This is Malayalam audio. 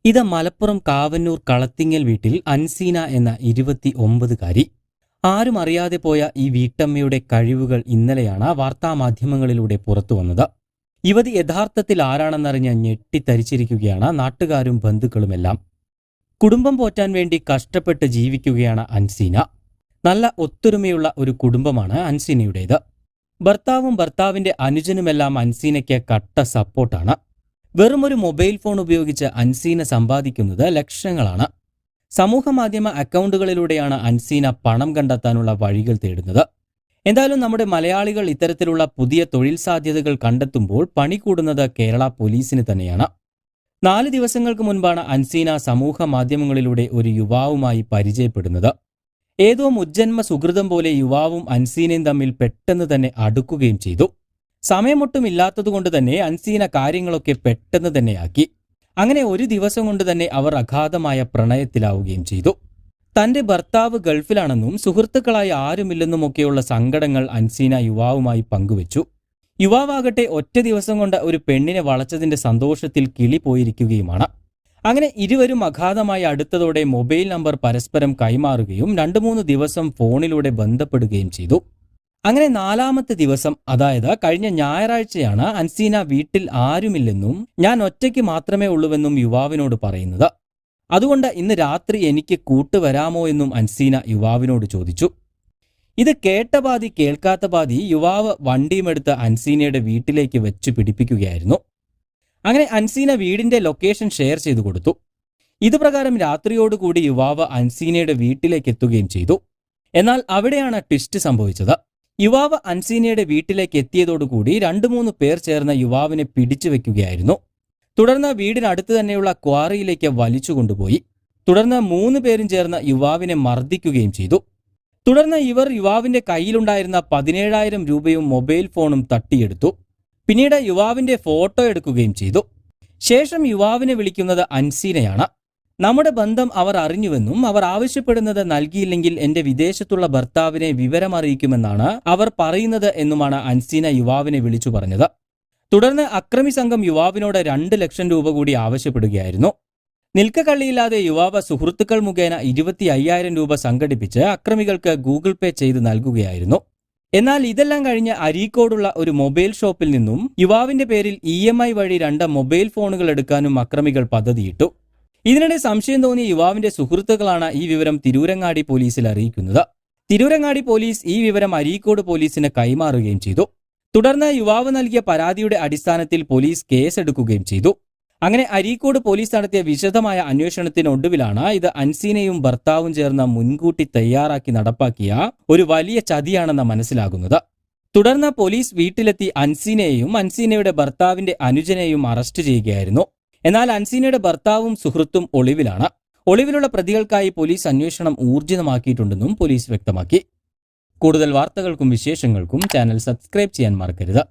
ഇത് മലപ്പുറം കാവന്നൂർ കളത്തിങ്ങൽ വീട്ടിൽ അൻസീന എന്ന 29കാരി. ആരും അറിയാതെ പോയ ഈ വീട്ടമ്മയുടെ കഴിവുകൾ ഇന്നലെയാണ് വാർത്താമാധ്യമങ്ങളിലൂടെ പുറത്തുവന്നത്. യുവതി യഥാർത്ഥത്തിൽ ആരാണെന്നറിഞ്ഞ് ഞെട്ടിത്തരിച്ചിരിക്കുകയാണ് നാട്ടുകാരും ബന്ധുക്കളുമെല്ലാം. കുടുംബം പോറ്റാൻ വേണ്ടി കഷ്ടപ്പെട്ട് ജീവിക്കുകയാണ് അൻസീന. നല്ല ഒത്തൊരുമയുള്ള ഒരു കുടുംബമാണ് അൻസീനയുടേത്. ഭർത്താവും ഭർത്താവിന്റെ അനുജനുമെല്ലാം അൻസീനയ്ക്ക് കട്ട സപ്പോർട്ടാണ്. വെറുമൊരു മൊബൈൽ ഫോൺ ഉപയോഗിച്ച് അൻസീന സമ്പാദിക്കുന്നത് ലക്ഷങ്ങളാണ്. സമൂഹമാധ്യമ അക്കൗണ്ടുകളിലൂടെയാണ് അൻസീന പണം കണ്ടെത്താനുള്ള വഴികൾ തേടുന്നത്. എന്തായാലും നമ്മുടെ മലയാളികൾ ഇത്തരത്തിലുള്ള പുതിയ തൊഴിൽ സാധ്യതകൾ കണ്ടെത്തുമ്പോൾ പണി കൂടുന്നത് കേരള പോലീസിന് തന്നെയാണ്. 4 ദിവസങ്ങൾക്ക് മുൻപാണ് അൻസീന സമൂഹ മാധ്യമങ്ങളിലൂടെ ഒരു യുവാവുമായി പരിചയപ്പെടുന്നത്. ഏതോ മുജ്ജന്മ സുഹൃതം പോലെ യുവാവും അൻസീനയും തമ്മിൽ പെട്ടെന്ന് തന്നെ അടുക്കുകയും ചെയ്തു. സമയമൊട്ടുമില്ലാത്തതുകൊണ്ട് തന്നെ അൻസീന കാര്യങ്ങളൊക്കെ പെട്ടെന്ന് തന്നെയാക്കി. അങ്ങനെ ഒരു ദിവസം കൊണ്ട് തന്നെ അവർ അഗാധമായ പ്രണയത്തിലാവുകയും ചെയ്തു. തന്റെ ഭർത്താവ് ഗൾഫിലാണെന്നും സുഹൃത്തുക്കളായി ആരുമില്ലെന്നുമൊക്കെയുള്ള സങ്കടങ്ങൾ അൻസീന യുവാവുമായി പങ്കുവച്ചു. യുവാവാകട്ടെ ഒറ്റ ദിവസം കൊണ്ട് ഒരു പെണ്ണിനെ വളച്ചതിന്റെ സന്തോഷത്തിൽ കിളി പോയിരിക്കുകയുമാണ്. അങ്ങനെ ഇരുവരും അഗാധമായി അടുത്തതോടെ മൊബൈൽ നമ്പർ പരസ്പരം കൈമാറുകയും 2-3 ദിവസം ഫോണിലൂടെ ബന്ധപ്പെടുകയും ചെയ്തു. അങ്ങനെ 4ാമത്തെ ദിവസം, അതായത് കഴിഞ്ഞ ഞായറാഴ്ചയാണ് അൻസീന വീട്ടിൽ ആരുമില്ലെന്നും ഞാൻ ഒറ്റയ്ക്ക് മാത്രമേ ഉള്ളൂവെന്നും യുവാവിനോട് പറയുന്നത്. അതുകൊണ്ട് ഇന്ന് രാത്രി എനിക്ക് കൂട്ടുവരാമോ എന്നും അൻസീന യുവാവിനോട് ചോദിച്ചു. ഇത് കേട്ട പാതി കേൾക്കാത്ത പാതി യുവാവ് വണ്ടിയുമെടുത്ത് അൻസീനയുടെ വീട്ടിലേക്ക് വെച്ച് പിടിപ്പിക്കുകയായിരുന്നു. അങ്ങനെ അൻസീന വീടിന്റെ ലൊക്കേഷൻ ഷെയർ ചെയ്തു കൊടുത്തു. ഇതുപ്രകാരം രാത്രിയോടുകൂടി യുവാവ് അൻസീനയുടെ വീട്ടിലേക്ക് എത്തുകയും ചെയ്തു. എന്നാൽ അവിടെയാണ് ട്വിസ്റ്റ് സംഭവിച്ചത്. യുവാവ് അൻസീനയുടെ വീട്ടിലേക്ക് എത്തിയതോടുകൂടി 2-3 പേർ ചേർന്ന് യുവാവിനെ പിടിച്ചു വെക്കുകയായിരുന്നു. തുടർന്ന് വീടിനടുത്ത് തന്നെയുള്ള ക്വാറിയിലേക്ക് വലിച്ചു കൊണ്ടുപോയി. തുടർന്ന് 3 പേരും ചേർന്ന് യുവാവിനെ മർദ്ദിക്കുകയും ചെയ്തു. തുടർന്ന് ഇവർ യുവാവിന്റെ കയ്യിലുണ്ടായിരുന്ന 17,000 രൂപയും മൊബൈൽ ഫോണും തട്ടിയെടുത്തു. പിന്നീട് യുവാവിന്റെ ഫോട്ടോ എടുക്കുകയും ചെയ്തു. ശേഷം യുവാവിനെ വിളിക്കുന്നത് അൻസീനയാണ്. നമ്മുടെ ബന്ധം അവർ അറിഞ്ഞുവെന്നും അവർ ആവശ്യപ്പെടുന്നത് നൽകിയില്ലെങ്കിൽ എന്റെ വിദേശത്തുള്ള ഭർത്താവിനെ വിവരമറിയിക്കുമെന്നാണ് അവർ പറയുന്നത് എന്നുമാണ് അൻസീന യുവാവിനെ വിളിച്ചു പറഞ്ഞത്. തുടർന്ന് അക്രമി സംഘം യുവാവിനോട് 2 ലക്ഷം രൂപ കൂടി ആവശ്യപ്പെടുകയായിരുന്നു. നിൽക്കക്കള്ളിയില്ലാതെ യുവാവ് സുഹൃത്തുക്കൾ മുഖേന 25,000 രൂപ സംഘടിപ്പിച്ച് അക്രമികൾക്ക് ഗൂഗിൾ പേ ചെയ്ത് നൽകുകയായിരുന്നു. എന്നാൽ ഇതെല്ലാം കഴിഞ്ഞ് അരീക്കോടുള്ള ഒരു മൊബൈൽ ഷോപ്പിൽ നിന്നും യുവാവിന്റെ പേരിൽ EMI വഴി 2 മൊബൈൽ ഫോണുകൾ എടുക്കാനും അക്രമികൾ പദ്ധതിയിട്ടു. ഇതിനിടെ സംശയം തോന്നിയ യുവാവിന്റെ സുഹൃത്തുക്കളാണ് ഈ വിവരം തിരൂരങ്ങാടി പോലീസിൽ അറിയിക്കുന്നത്. തിരൂരങ്ങാടി പോലീസ് ഈ വിവരം അരീക്കോട് പോലീസിന് കൈമാറുകയും ചെയ്തു. തുടർന്ന് യുവാവ് നൽകിയ പരാതിയുടെ അടിസ്ഥാനത്തിൽ പോലീസ് കേസെടുക്കുകയും ചെയ്തു. അങ്ങനെ അരീക്കോട് പോലീസ് നടത്തിയ വിശദമായ അന്വേഷണത്തിനൊടുവിലാണ് ഇത് അൻസീനയും ഭർത്താവും ചേർന്ന് മുൻകൂട്ടി തയ്യാറാക്കി നടപ്പാക്കിയ ഒരു വലിയ ചതിയാണെന്ന് മനസ്സിലാകുന്നത്. തുടർന്ന് പോലീസ് വീട്ടിലെത്തി അൻസീനയെയും അൻസീനയുടെ ഭർത്താവിന്റെ അനുജനെയും അറസ്റ്റ് ചെയ്യുകയായിരുന്നു. എന്നാൽ അൻസീനയുടെ ഭർത്താവും സുഹൃത്തും ഒളിവിലാണ്. ഒളിവിലുള്ള പ്രതികൾക്കായി പോലീസ് അന്വേഷണം ഊർജിതമാക്കിയിട്ടുണ്ടെന്നും പോലീസ് വ്യക്തമാക്കി. കൂടുതൽ വാർത്തകൾക്കും വിശേഷങ്ങൾക്കും ചാനൽ സബ്സ്ക്രൈബ് ചെയ്യാൻ മറക്കരുത്.